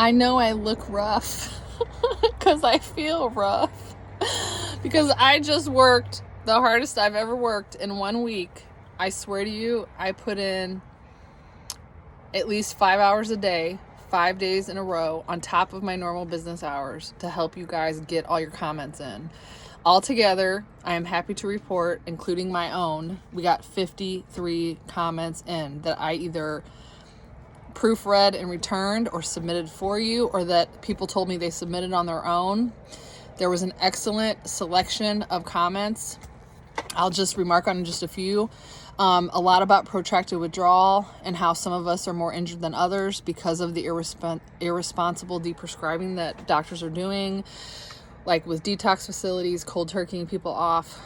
I know I look rough because I feel rough because I just worked the hardest I've ever worked in 1 week. I swear to you, I put in at least 5 hours a day, 5 days in a row on top of my normal business hours to help you guys get all your comments in. Altogether, I am happy to report, including my own, we got 53 comments in that I either proofread and returned or submitted for you, or that people told me they submitted on their own. There was an excellent selection of comments. I'll just remark on just a few. A lot about protracted withdrawal and how some of us are more injured than others because of the irresponsible deprescribing that doctors are doing, like with detox facilities, cold turkeying people off.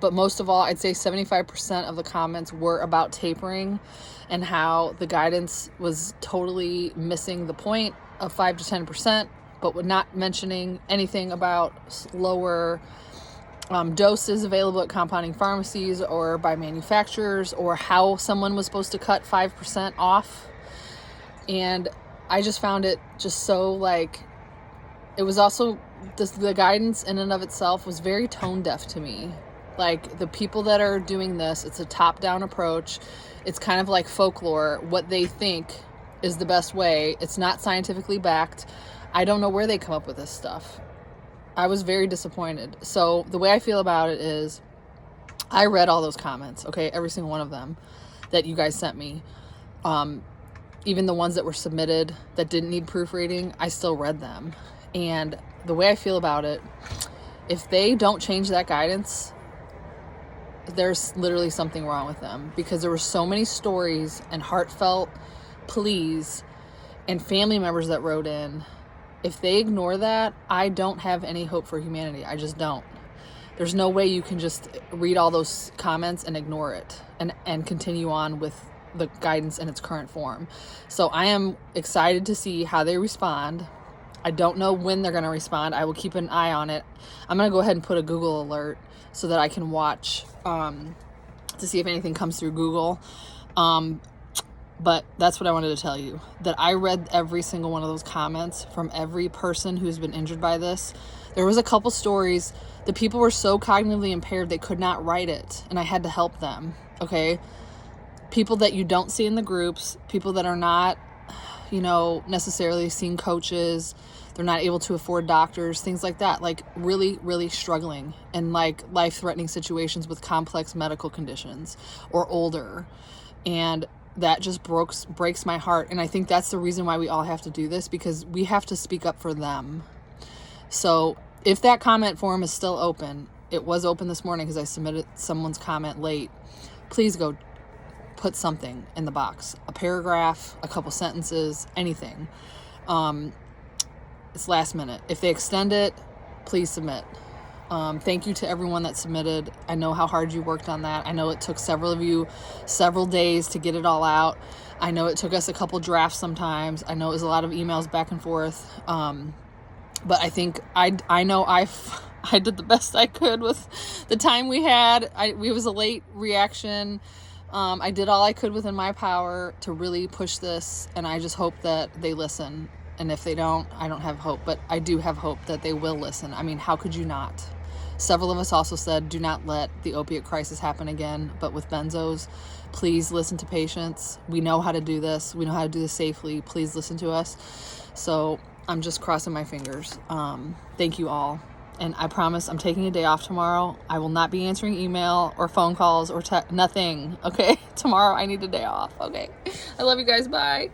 But most of all, I'd say 75% of the comments were about tapering and how the guidance was totally missing the point of 5 to 10%, but not mentioning anything about lower doses available at compounding pharmacies or by manufacturers, or how someone was supposed to cut 5% off. And I just found it just so it was also, the guidance in and of itself was very tone deaf to me. Like, the people that are doing this, it's a top-down approach. It's kind of like folklore, what they think is the best way. It's not scientifically backed. I don't know where they come up with this stuff. I was very disappointed. So the way I feel about it is, I read all those comments, okay? Every single one of them that you guys sent me. Even the ones that were submitted that didn't need proofreading, I still read them. And the way I feel about it, if they don't change that guidance, there's literally something wrong with them, because there were so many stories and heartfelt pleas and family members that wrote in. If they ignore that, I don't have any hope for humanity. I just don't. There's no way you can just read all those comments and ignore it and continue on with the guidance in its current form. So I am excited to see how they respond. I don't know when they're going to respond. I will keep an eye on it. I'm going to go ahead and put a Google alert so that I can watch to see if anything comes through Google. But that's what I wanted to tell you, that I read every single one of those comments from every person who's been injured by this. There was a couple stories. The people were so cognitively impaired they could not write it, and I had to help them, okay? People that you don't see in the groups, people that are not, necessarily seeing coaches, they're not able to afford doctors, things like that, like really, really struggling in like life-threatening situations with complex medical conditions or older. And that just breaks my heart. And I think that's the reason why we all have to do this, because we have to speak up for them. So if that comment form is still open, it was open this morning because I submitted someone's comment late, please go put something in the box, a paragraph, a couple sentences, anything. It's last minute. If they extend it, please submit. Thank you to everyone that submitted. I know how hard you worked on that. I know it took several of you several days to get it all out. I know it took us a couple drafts sometimes. I know it was a lot of emails back and forth. But I think I know I did the best I could with the time we had. It was a late reaction. I did all I could within my power to really push this, and I just hope that they listen. And if they don't, I don't have hope, but I do have hope that they will listen. I mean, how could you not? Several of us also said, do not let the opiate crisis happen again, but with benzos, please listen to patients. We know how to do this. We know how to do this safely. Please listen to us. So I'm just crossing my fingers. Thank you all. And I promise I'm taking a day off tomorrow. I will not be answering email or phone calls or nothing. Okay. Tomorrow I need a day off. Okay. I love you guys. Bye.